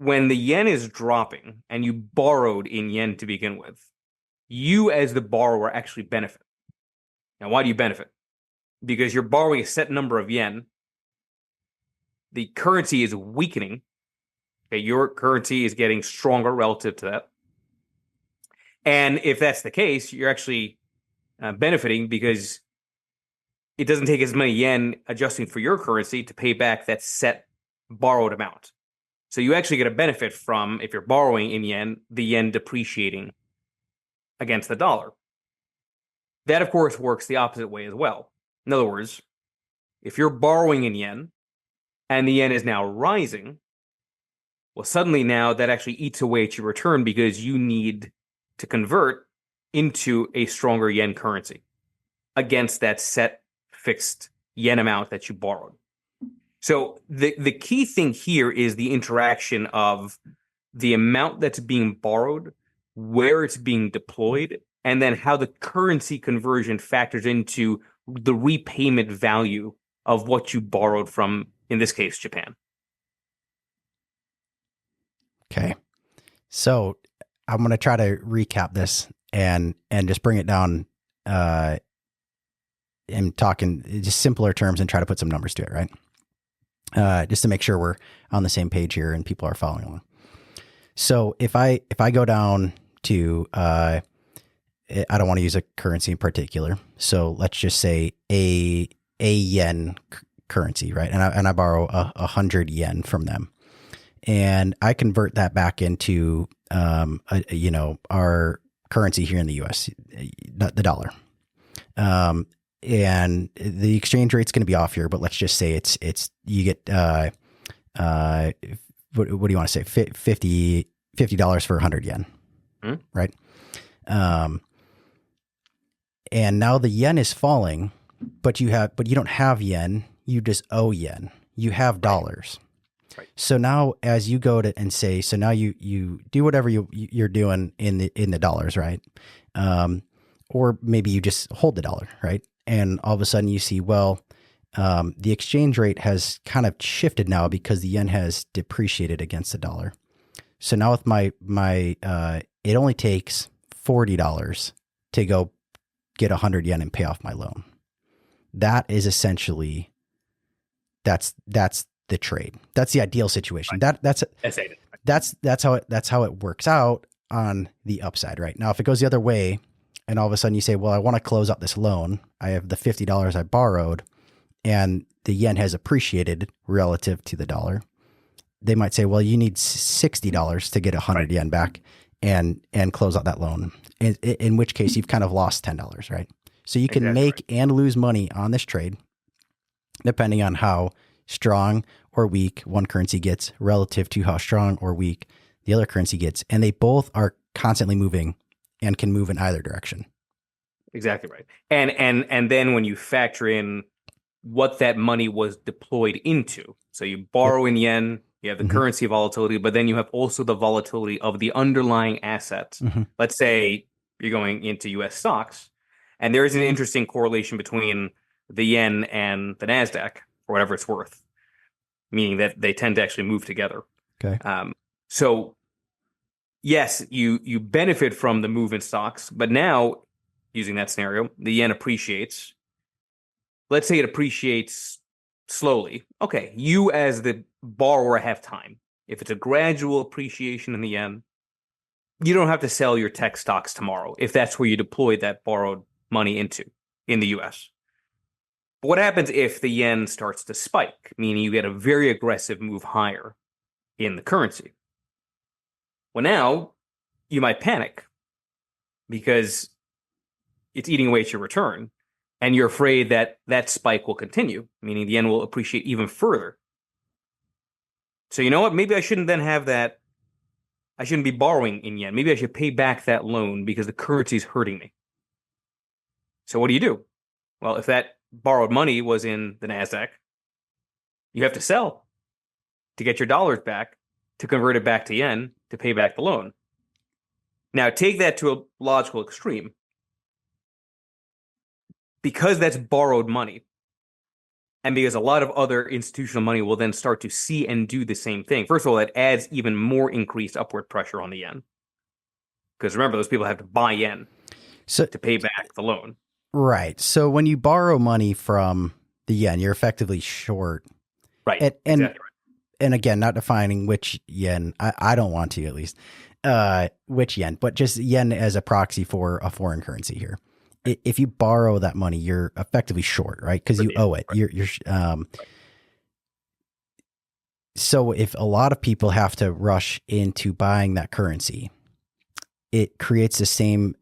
when the yen is dropping and you borrowed in yen to begin with, you as the borrower actually benefit. Now, why do you benefit? Because you're borrowing a set number of yen. The currency is weakening. Okay, your currency is getting stronger relative to that. And if that's the case, you're actually benefiting because it doesn't take as many yen adjusting for your currency to pay back that set borrowed amount. So you actually get a benefit from, if you're borrowing in yen, the yen depreciating against the dollar. That, of course, works the opposite way as well. In other words, if you're borrowing in yen and the yen is now rising, well, suddenly now that actually eats away at your return because you need to convert into a stronger yen currency against that set fixed yen amount that you borrowed. So the key thing here is the interaction of the amount that's being borrowed, where it's being deployed, and then how the currency conversion factors into the repayment value of what you borrowed from, in this case, Japan. Okay. So I'm going to try to recap this and just bring it down and talk in just simpler terms and try to put some numbers to it, right? Just to make sure we're on the same page here and people are following along. So if I go down to, I don't want to use a currency in particular. So let's just say a yen currency, right? And I borrow 100 yen from them, and I convert that back into, our currency here in the US, the dollar. And the exchange rate's going to be off here, but let's just say it's you get what do you want to say, $50 for 100 yen, right? And now the yen is falling, but you don't have yen, you just owe yen, you have dollars. Right. So now as you go to and say, so now you do whatever you're doing in the dollars, right? Or maybe you just hold the dollar, right? And all of a sudden you see, well, the exchange rate has kind of shifted now because the yen has depreciated against the dollar. So now with my it only takes $40 to go get 100 yen and pay off my loan. That is essentially, that's the trade. That's the ideal situation. Right. That's how it works out on the upside, right? Now, if it goes the other way, and all of a sudden you say, well, I want to close out this loan. I have the $50 I borrowed and the yen has appreciated relative to the dollar. They might say, well, you need $60 to get 100 yen back and close out that loan. In which case you've kind of lost $10, right? So you can make and lose money on this trade depending on how strong or weak one currency gets relative to how strong or weak the other currency gets. And they both are constantly moving and can move in either direction. Exactly right. And then when you factor in what that money was deployed into, so you borrow in yen, you have the currency volatility, but then you have also the volatility of the underlying asset. Let's say you're going into US stocks, and there is an interesting correlation between the yen and the Nasdaq, or whatever it's worth, meaning that they tend to actually move together. Okay. So yes, you benefit from the move in stocks, but now, using that scenario, the yen appreciates. Let's say it appreciates slowly. Okay, you as the borrower have time. If it's a gradual appreciation in the yen, you don't have to sell your tech stocks tomorrow if that's where you deployed that borrowed money into in the US. But what happens if the yen starts to spike, meaning you get a very aggressive move higher in the currency? Well, now you might panic because it's eating away at your return, and you're afraid that that spike will continue, meaning the yen will appreciate even further. So you know what? Maybe I shouldn't then have that. I shouldn't be borrowing in yen. Maybe I should pay back that loan because the currency is hurting me. So what do? Well, if that borrowed money was in the Nasdaq, you have to sell to get your dollars back, to convert it back to yen, to pay back the loan. Now, take that to a logical extreme. Because that's borrowed money, And because a lot of other institutional money will then start to see and do the same thing. First of all, that adds even more increased upward pressure on the yen. Because remember, those people have to buy yen to pay back the loan. Right. So when you borrow money from the yen, you're effectively short. Right. And exactly right. And again, not defining which yen, I don't want to at least, which yen, but just yen as a proxy for a foreign currency here. If you borrow that money, you're effectively short, right? Because you owe it. Right. So if a lot of people have to rush into buying that currency, it creates the same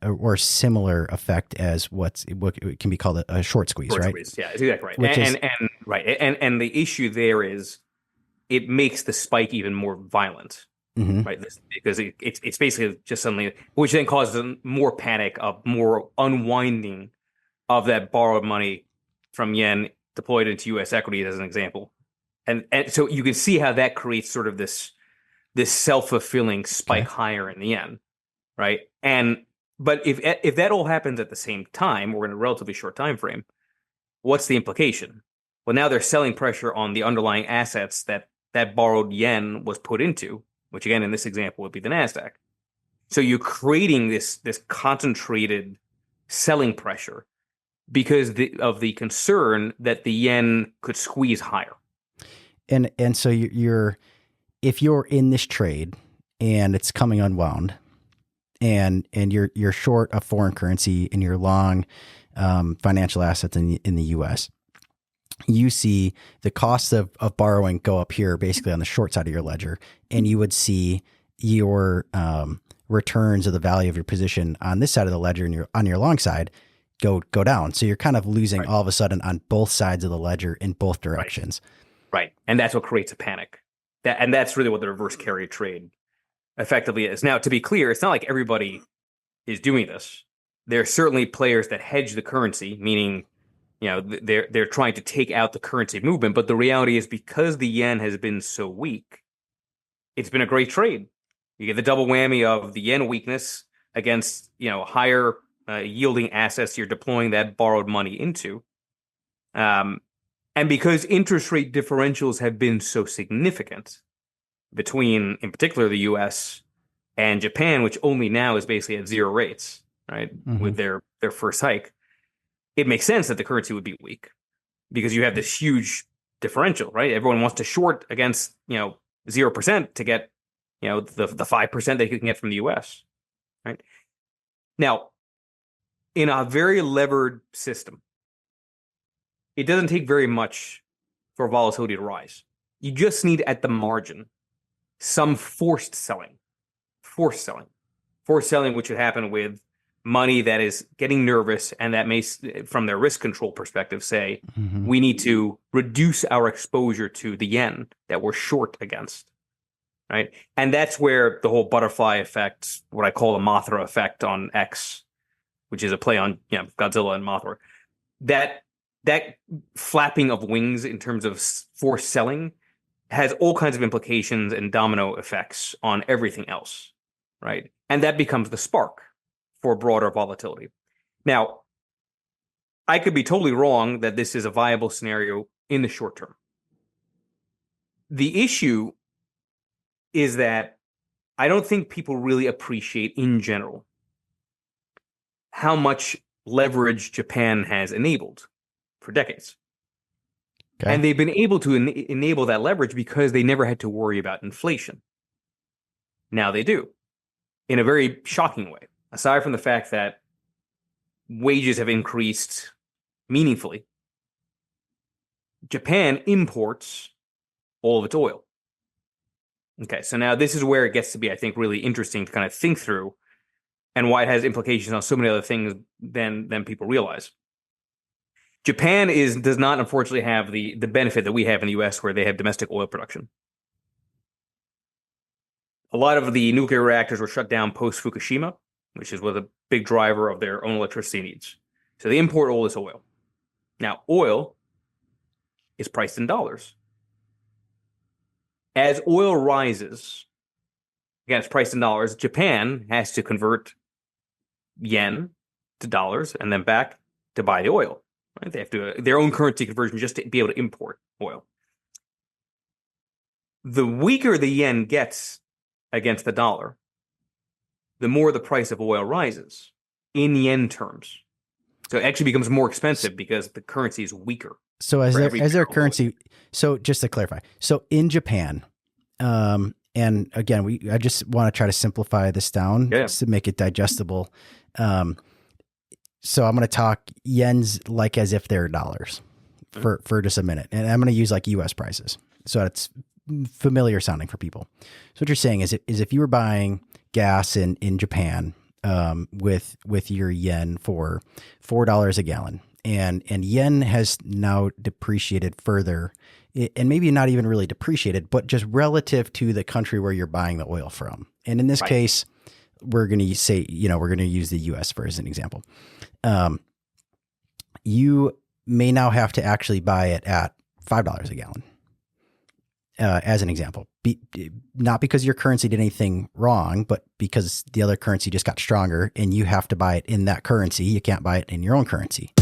or similar effect as what can be called a short squeeze, right? Squeeze. Yeah, exactly right. And the issue there is it makes the spike even more violent, right? Because it's basically just suddenly, which then causes more panic, of more unwinding of that borrowed money from yen deployed into U.S. equities, as an example. And so you can see how that creates sort of this self-fulfilling spike higher in the yen, right? But if that all happens at the same time, or in a relatively short time frame, what's the implication? Well, now there's selling pressure on the underlying assets that borrowed yen was put into, which again in this example would be the Nasdaq. So you're creating this concentrated selling pressure because of the concern that the yen could squeeze higher. And so if you're in this trade and it's coming unwound, and you're short a foreign currency and you're long financial assets in the U.S., you see the cost of borrowing go up here basically on the short side of your ledger, and you would see your returns of the value of your position on this side of the ledger and on your long side go down. So you're kind of losing all of a sudden on both sides of the ledger in both directions. Right. And that's what creates a panic. And that's really what the reverse carry trade effectively is. Now, to be clear, it's not like everybody is doing this. There are certainly players that hedge the currency, meaning, they're trying to take out the currency movement. But the reality is, because the yen has been so weak, it's been a great trade. You get the double whammy of the yen weakness against, higher yielding assets you're deploying that borrowed money into. And because interest rate differentials have been so significant between, in particular, the U.S. and Japan, which only now is basically at zero rates, right, with their first hike, it makes sense that the currency would be weak because you have this huge differential, right? Everyone wants to short against, 0% to get, the 5% that you can get from the U.S., right? Now, in a very levered system, it doesn't take very much for volatility to rise. You just need, at the margin, some forced selling, which would happen with money that is getting nervous and that may, from their risk control perspective, say, we need to reduce our exposure to the yen that we're short against, right? And that's where the whole butterfly effect, what I call the Mothra effect on X, which is a play on Godzilla and Mothra, that flapping of wings in terms of forced selling has all kinds of implications and domino effects on everything else, right? And that becomes the spark for broader volatility. Now, I could be totally wrong that this is a viable scenario in the short term. The issue is that I don't think people really appreciate, in general, how much leverage Japan has enabled for decades. Okay. And they've been able to enable that leverage because they never had to worry about inflation. Now they do, in a very shocking way. Aside from the fact that wages have increased meaningfully, Japan imports all of its oil. Okay, so now this is where it gets to be, I think, really interesting to kind of think through, and why it has implications on so many other things than people realize. Japan does not, unfortunately, have the benefit that we have in the U.S., where they have domestic oil production. A lot of the nuclear reactors were shut down post-Fukushima, which was a big driver of their own electricity needs. So they import all this oil. Now, oil is priced in dollars. As oil rises, again, it's priced in dollars, Japan has to convert yen to dollars and then back to buy the oil. Right? They have to their own currency conversion just to be able to import oil. The weaker the yen gets against the dollar, the more the price of oil rises in yen terms. So it actually becomes more expensive because the currency is weaker. So as their currency, so just to clarify, so in Japan, and again, I just want to try to simplify this down to make it digestible. So I'm going to talk yens like as if they're dollars for just a minute, and I'm going to use like U.S. prices, so it's familiar sounding for people. So what you're saying is if you were buying gas in Japan with your yen for $4 a gallon, and yen has now depreciated further, and maybe not even really depreciated, but just relative to the country where you're buying the oil from. And in this case, we're going to say, we're going to use the US for as an example. You may now have to actually buy it at $5 a gallon. As an example, not because your currency did anything wrong, but because the other currency just got stronger and you have to buy it in that currency. You can't buy it in your own currency.